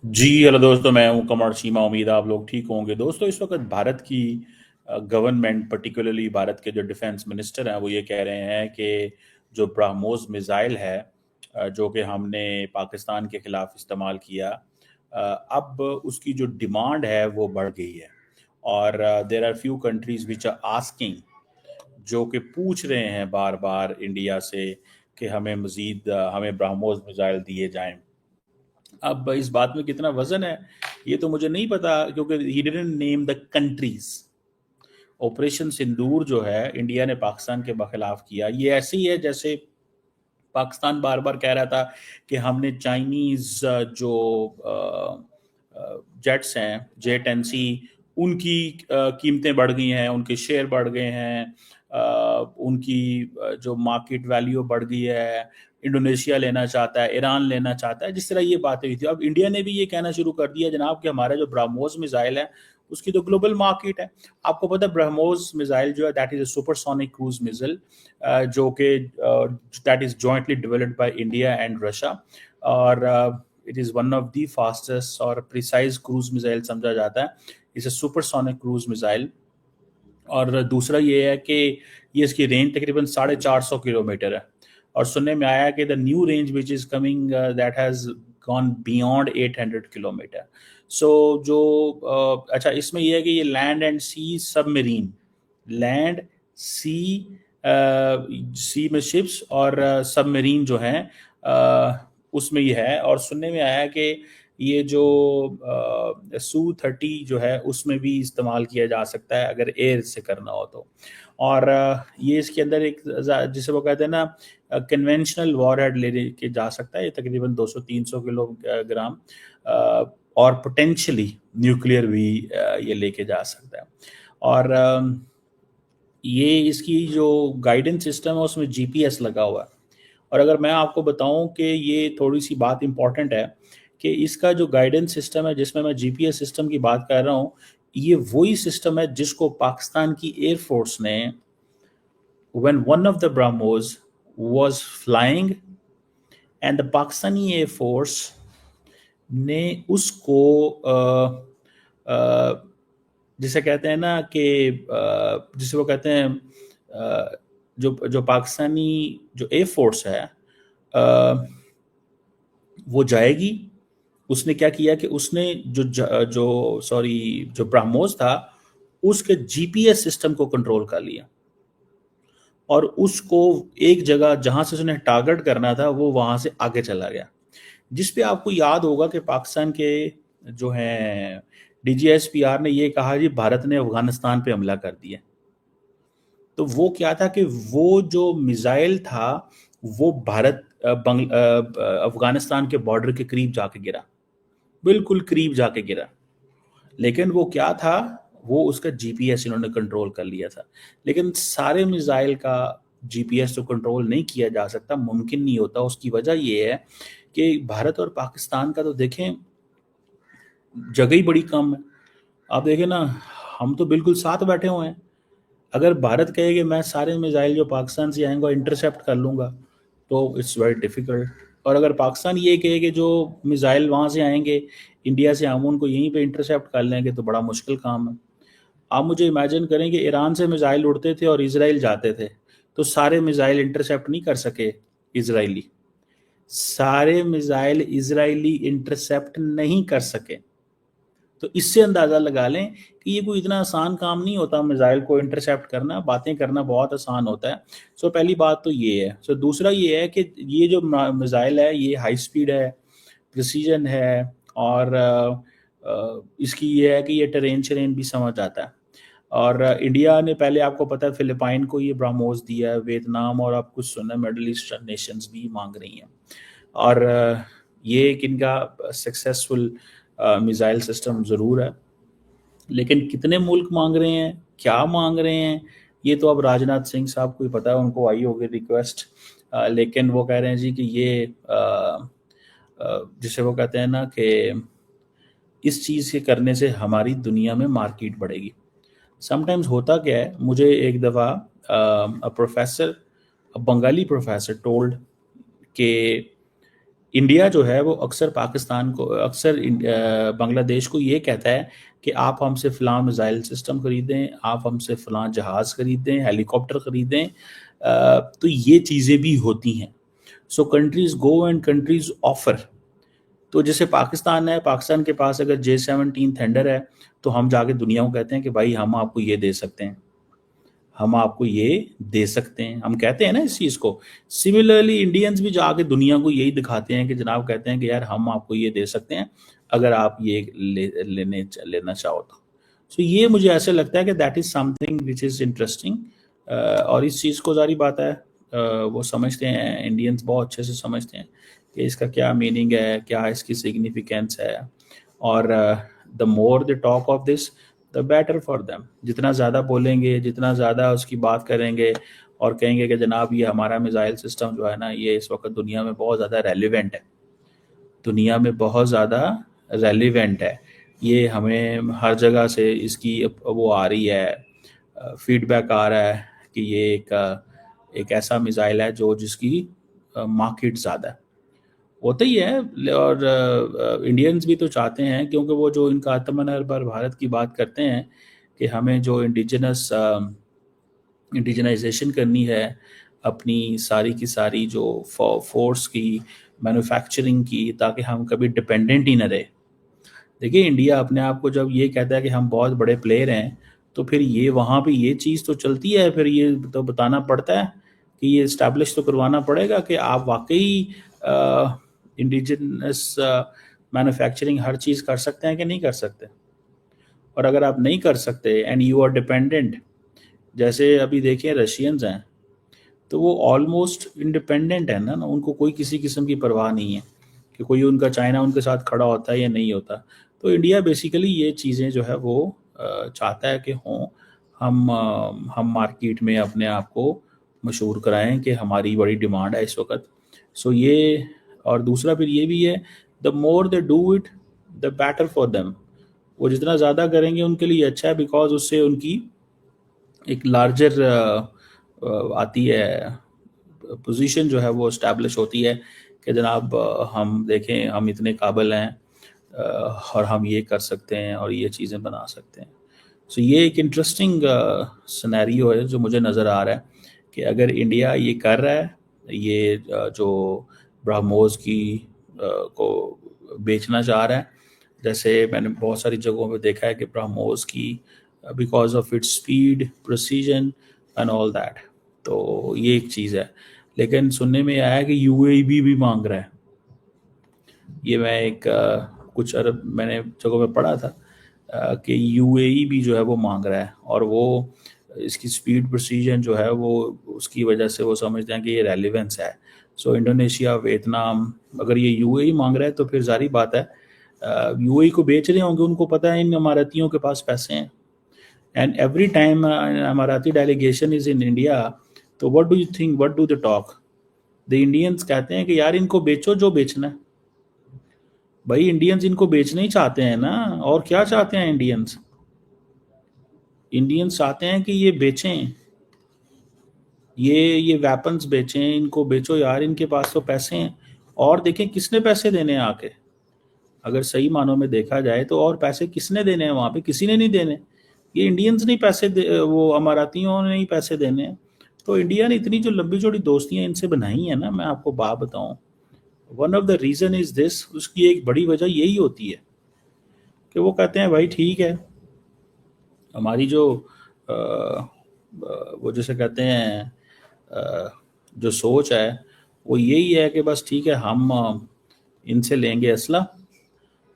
जी hello दोस्तों, मैं हूं कमर शीमा। उम्मीद है आप लोग ठीक होंगे। दोस्तों, इस वक्त भारत की गवर्नमेंट, पर्टिकुलरली भारत के जो डिफेंस मिनिस्टर हैं, वो ये कह रहे हैं कि जो ब्रह्मोस मिसाइल है जो कि हमने पाकिस्तान के खिलाफ इस्तेमाल किया, अब उसकी जो डिमांड है वो बढ़ गई है। और there are few countries which are asking, जो कि पूछ रहे हैं बार बार इंडिया से कि हमें मजीद हमें ब्रह्मोस मिसाइल दिए जाएं। अब इस बात में कितना वजन है ये तो मुझे नहीं पता, क्योंकि he didn't name the countries. Operation Sindoor जो है इंडिया ने पाकिस्तान के खिलाफ किया, ये ऐसे ही है जैसे पाकिस्तान बार बार कह रहा था कि हमने चाइनीज जो जेट्स हैं, J-10C, उनकी कीमतें बढ़ गई हैं, उनके शेयर बढ़ गए हैं, उनकी जो मार्केट वैल्यू बढ़ गई है। इंडोनेशिया लेना चाहता है, ईरान लेना चाहता है, जिस तरह ये बातें हुई थी। अब इंडिया ने भी ये कहना शुरू कर दिया जनाब कि हमारा जो ब्रह्मोस मिसाइल है उसकी तो ग्लोबल मार्केट है। आपको पता है ब्रह्मोस मिसाइल जो है that is a supersonic cruise missile, जो कि that is jointly developed by India and Russia. और it is one of the fastest और प्रिसाइज क्रूज मिसाइल समझा जाता है। It's a supersonic cruise missile. और दूसरा ये है कि ये इसकी रेंज तकरीबन 450 किलोमीटर है। और सुनने में आया कि the new range which is coming that has gone beyond 800 kilometre. So जो अच्छा, इसमें यह है कि ये land and sea submarine, land sea sea में शिप्स और सबमरीन जो हैं उसमें ये है। और सुनने में आया कि ये जो Su-30 जो है उसमें भी इस्तेमाल किया जा सकता है अगर एयर से करना हो तो। और ये इसके अंदर एक जिसे वो कहते हैं ना, कन्वेंशनल वॉरहेड ले के जा सकता है। ये तकरीबन 200-300 किलोग्राम, और पोटेंशियली न्यूक्लियर भी ये लेके जा सकता है। और ये इसकी जो गाइडेंस सिस्टम है उसमें GPS लगा हुआ है। और अगर मैं आपको बताऊं कि ये थोड़ी सी बात इंपॉर्टेंट है कि इसका जो गाइडेंस सिस्टम है जिसमें मैं GPS सिस्टम की बात कर रहा हूँ, ये वही सिस्टम है जिसको पाकिस्तान की एयरफोर्स ने when one of the BrahMos was flying, and the Pakistani Air Force ने उसको जिसे कहते हैं ना कि जिसे वो कहते हैं जो जो पाकिस्तानी जो एयर फोर्स है वो जाएगी। उसने क्या किया कि उसने जो ब्रह्मोस था उसके GPS सिस्टम को कंट्रोल कर लिया, और उसको एक जगह जहां से उसने टारगेट करना था वो वहां से आगे चला गया। जिस पे आपको याद होगा कि पाकिस्तान के जो हैं DGSPR ने ये कहा जी भारत ने अफगानिस्तान पे हमला कर दिया। तो वो क्या था कि वो जो मिसाइल था वो अफगानिस्तान के बॉर्डर के करीब जाके गिरा, बिल्कुल करीब जाके गिरा। लेकिन वो क्या था, वो उसका GPS इन्होंने कंट्रोल कर लिया था। लेकिन सारे मिसाइल का GPS तो कंट्रोल नहीं किया जा सकता, मुमकिन नहीं होता। उसकी वजह ये है कि भारत और पाकिस्तान का तो देखें जगह ही बड़ी कम है। आप देखें ना, हम तो बिल्कुल साथ बैठे हुए हैं। अगर भारत कहे कि मैं सारे मिसाइल जो पाकिस्तान से आएंगे इंटरसेप्ट कर लूँगा तो इट्स वेरी डिफ़िकल्ट। और अगर पाकिस्तान ये कहे कि जो मिसाइल वहाँ से आएंगे इंडिया से हम उनको यहीं पे इंटरसेप्ट कर लेंगे तो बड़ा मुश्किल काम है। आप मुझे इमेजिन करें कि ईरान से मिसाइल उड़ते थे और इसराइल जाते थे, तो सारे मिसाइल इंटरसेप्ट नहीं कर सके इसराइली। सारे मिसाइल इसराइली इंटरसेप्ट नहीं कर सके। तो इससे अंदाज़ा लगा लें कि ये कोई इतना आसान काम नहीं होता मिसाइल को इंटरसेप्ट करना, बातें करना बहुत आसान होता है। सो पहली बात तो ये है। सो दूसरा ये है कि ये जो मिसाइल है ये हाई स्पीड है, प्रिसीजन है, और इसकी ये है कि ये टेरेन शेरेन भी समझ आता है। और इंडिया ने पहले, आपको पता है, फिलिपाइन को ये ब्रह्मोस दिया है, वियतनाम और आप कुछ सुना मिडल ईस्टर्न नेशंस भी मांग रही हैं। और ये एक इनका सक्सेसफुल मिसाइल सिस्टम ज़रूर है। लेकिन कितने मुल्क मांग रहे हैं, क्या मांग रहे हैं, ये तो अब राजनाथ सिंह साहब को ही पता है, उनको आई होगी रिक्वेस्ट। लेकिन वो कह रहे हैं जी कि ये जिसे वो कहते हैं ना कि इस चीज़ के करने से हमारी दुनिया में मार्केट बढ़ेगी। समटाइम्स होता क्या है, मुझे एक दफ़ा प्रोफेसर, बंगाली प्रोफेसर टोल्ड के इंडिया जो है वो अक्सर पाकिस्तान को, अक्सर बांग्लादेश को ये कहता है कि आप हमसे फ़लाँ मिसाइल सिस्टम खरीदें, आप हमसे फ़लाँ जहाज़ खरीदें, हेलीकॉप्टर खरीदें। तो ये चीज़ें भी होती हैं। So countries go and countries offer. तो जैसे पाकिस्तान है, पाकिस्तान के पास अगर J-17 थंडर है, तो हम जाके दुनिया को कहते हैं कि भाई हम आपको ये दे सकते हैं, हम आपको ये दे सकते हैं, हम कहते हैं ना इस चीज़ को। सिमिलरली इंडियंस भी जाके दुनिया को यही दिखाते हैं कि जनाब, कहते हैं कि यार हम आपको ये दे सकते हैं अगर आप ये लेना चाहो तो। सो ये मुझे ऐसे लगता है कि that is something which is interesting. और इस चीज़ को ज़ाहिर बात है वो समझते हैं, इंडियंस बहुत अच्छे से समझते हैं कि इसका क्या मीनिंग है, क्या इसकी सिग्निफिकेंस है। और the more the talk of this the better for them. जितना ज़्यादा बोलेंगे, जितना ज़्यादा उसकी बात करेंगे और कहेंगे कि जनाब ये हमारा मिसाइल सिस्टम जो है ना, ये इस वक्त दुनिया में बहुत ज़्यादा रेलिवेंट है, दुनिया में बहुत ज़्यादा रेलिवेंट है, ये हमें हर जगह से इसकी वो आ रही है, फीडबैक आ रहा है कि ये एक ऐसा मिसाइल है जो जिसकी मार्केट ज़्यादा है, होता ही है। और इंडियंस भी तो चाहते हैं, क्योंकि वो जो इनका आत्मनिर्भर भारत की बात करते हैं कि हमें जो इंडिजनाइजेशन करनी है अपनी सारी की सारी जो फोर्स की, मैन्युफैक्चरिंग की, ताकि हम कभी डिपेंडेंट ही ना रहे। देखिए, इंडिया अपने आप को जब ये कहता है कि हम बहुत बड़े प्लेयर हैं, तो फिर ये वहाँ पे ये चीज़ तो चलती है, फिर ये तो बताना पड़ता है कि ये इस्टेब्लिश तो करवाना पड़ेगा कि आप वाकई इंडिजिनस मैन्युफैक्चरिंग हर चीज़ कर सकते हैं कि नहीं कर सकते। और अगर आप नहीं कर सकते एंड यू आर डिपेंडेंट, जैसे अभी देखिए रशियंस हैं, तो वो ऑलमोस्ट इंडिपेंडेंट है ना, उनको कोई किसी किस्म की परवाह नहीं है कि कोई उनका चाइना उनके साथ खड़ा होता है या नहीं होता। तो इंडिया बेसिकली ये चीज़ें जो है वो चाहता है कि हों, हम मार्केट में अपने आप को मशहूर कराएं कि हमारी बड़ी डिमांड है इस वक्त। सो ये, और दूसरा फिर ये भी है, the more they do it the better for them. वो जितना ज़्यादा करेंगे उनके लिए अच्छा है, बिकॉज उससे उनकी एक लार्जर आती है, पोजीशन जो है वो इस्टेब्लिश होती है कि जनाब हम देखें, हम इतने काबिल हैं और हम ये कर सकते हैं और ये चीज़ें बना सकते हैं। सो ये एक इंटरेस्टिंग सिनेरियो है जो मुझे नज़र आ रहा है कि अगर इंडिया ये कर रहा है, ये जो ब्रह्मोस की को बेचना चाह रहा है, जैसे मैंने बहुत सारी जगहों पे देखा है कि ब्रह्मोस की because of its speed, precision and all that, तो ये एक चीज़ है। लेकिन सुनने में आया कि यूएई भी मांग रहा है। ये मैं एक कुछ अरब मैंने जगहों पे पढ़ा था कि यूएई भी जो है वो मांग रहा है, और वो इसकी स्पीड प्रिसीजन जो है वो उसकी वजह से वो समझते हैं कि ये रेलिवेंस है। सो इंडोनेशिया, वियतनाम, अगर ये यूएई मांग रहा है तो फिर जारी बात है यूएई को बेच रहे होंगे, उनको पता है इन इमारतियों के पास पैसे हैं। And every time Emirati delegation is in India, तो what do you think, what do they talk? The Indians कहते हैं कि यार इनको बेचो जो बेचना है। भाई इंडियंस इनको बेचना ही चाहते हैं ना, और क्या चाहते हैं इंडियंस? इंडियंस चाहते हैं कि ये बेचें, ये वेपन्स बेचें, इनको बेचो यार, इनके पास तो पैसे हैं। और देखें किसने पैसे देने हैं आके, अगर सही मानों में देखा जाए तो, और पैसे किसने देने हैं वहाँ पे? किसी ने नहीं देने, ये इंडियंस नहीं पैसे वो अमारातियों ने ही पैसे देने हैं। तो इंडिया ने इतनी जो लंबी चौड़ी दोस्तियाँ इनसे बनाई हैं ना, मैं आपको बात बताऊं, one of the reason is this, उसकी एक बड़ी वजह यही होती है कि वो कहते हैं भाई ठीक है, हमारी जो वो जैसे कहते हैं जो सोच है वो यही है कि बस ठीक है, हम इनसे लेंगे असला।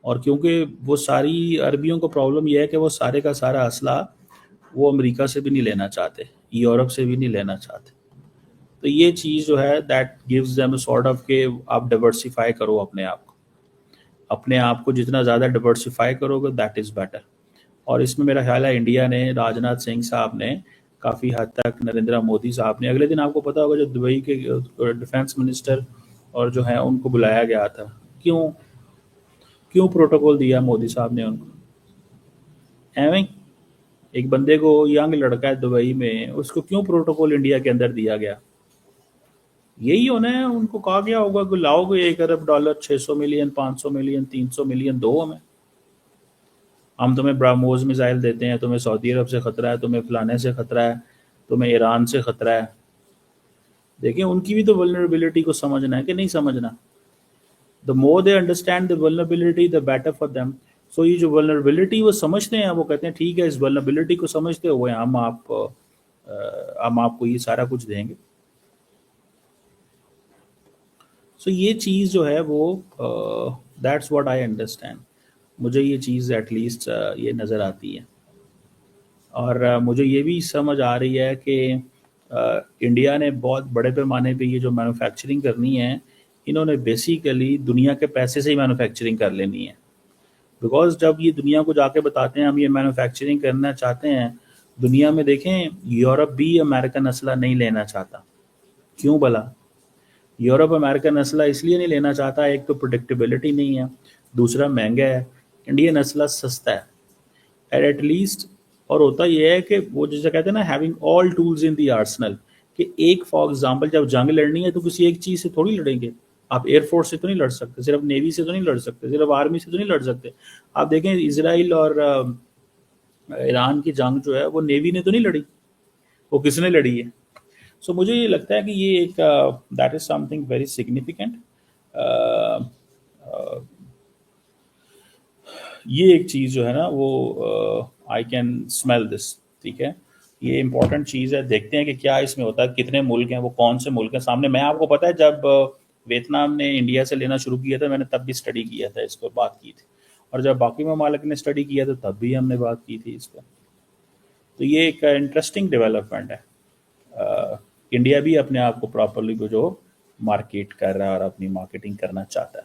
और क्योंकि वो सारी अरबियों को प्रॉब्लम ये है कि वो सारे का सारा असला वो अमेरिका से भी नहीं लेना चाहते, यूरोप से भी नहीं लेना चाहते। तो ये चीज़ जो है that gives them sort of के आप डाइवर्सिफाई करो अपने आप को जितना ज़्यादा डाइवर्सिफाई करोगे दैट इज़ बेटर। और इसमें मेरा ख्याल है इंडिया ने, राजनाथ सिंह साहब ने काफ़ी हद तक, नरेंद्र मोदी साहब ने, अगले दिन आपको पता होगा जो दुबई के डिफेंस मिनिस्टर और जो है उनको बुलाया गया था, क्यों क्यों प्रोटोकॉल दिया मोदी साहब ने उनको? एवं एक बंदे को, यंग लड़का है दुबई में, उसको क्यों प्रोटोकॉल इंडिया के अंदर दिया गया? यही होना है। उनको कहा गया होगा कि लाओगे $1 अरब, 600 मिलियन, 500 मिलियन, 300 मिलियन दो हमें, हम तुम्हें ब्राह्मोस मिसाइल देते हैं, तुम्हें सऊदी अरब से खतरा है, तुम्हें फलाने से खतरा है, तुम्हें ईरान से खतरा है। देखिए उनकी भी तो वल्नरेबिलिटी को समझना है कि नहीं समझना। The more they understand the vulnerability the better for them. So ये जो वल्नरेबिलिटी वो समझते हैं, वो कहते हैं ठीक है, इस वल्नरेबिलिटी को समझते हुए हम आपको ये सारा कुछ देंगे। सो ये चीज़ जो है वो दैट्स व्हाट आई अंडरस्टैंड। मुझे ये चीज़ एटलीस्ट ये नज़र आती है। और मुझे ये भी समझ आ रही है कि इंडिया ने बहुत बड़े पैमाने पे ये जो मैन्युफैक्चरिंग करनी है, इन्होंने बेसिकली दुनिया के पैसे से ही मैन्युफैक्चरिंग कर लेनी है। बिकॉज जब ये दुनिया को जाके बताते हैं हम ये मैन्युफैक्चरिंग करना चाहते हैं, दुनिया में देखें यूरोप भी अमेरिकन असला नहीं लेना चाहता। क्यों भला? यूरोप अमेरिकन असला इसलिए नहीं लेना चाहता, एक तो प्रोडिक्टेबिलिटी नहीं है, दूसरा महंगा है। इंडियन असला सस्ता है एटलीस्ट। और होता यह है कि वो जैसे कहते हैं ना, having all tools in the Arsenal, कि एक फॉर एग्जांपल जब जंग लड़नी है तो किसी एक चीज़ से थोड़ी लड़ेंगे। आप एयरफोर्स से तो नहीं लड़ सकते, सिर्फ नेवी से तो नहीं लड़ सकते, सिर्फ आर्मी से तो नहीं लड़ सकते। आप देखें इसराइल और ईरान की जंग जो है वो नेवी ने तो नहीं लड़ी, वो किसने लड़ी है? सो मुझे ये लगता है कि ये एक that is something very significant. ये एक चीज़ जो है ना वो आई कैन स्मेल दिस, ठीक है, ये इंपॉर्टेंट चीज़ है। देखते हैं कि क्या इसमें होता है, कितने मुल्क हैं, वो कौन से मुल्क हैं सामने। मैं आपको पता है जब वियतनाम ने इंडिया से लेना शुरू किया था, मैंने तब भी स्टडी किया था, इस पर बात की थी। और जब बाकी ममालिक ने स्टडी किया था तब भी हमने बात की थी इस पर। तो ये एक इंटरेस्टिंग डेवलपमेंट है। इंडिया भी अपने आप को प्रॉपरली जो मार्केट कर रहा है और अपनी मार्केटिंग करना चाहता है।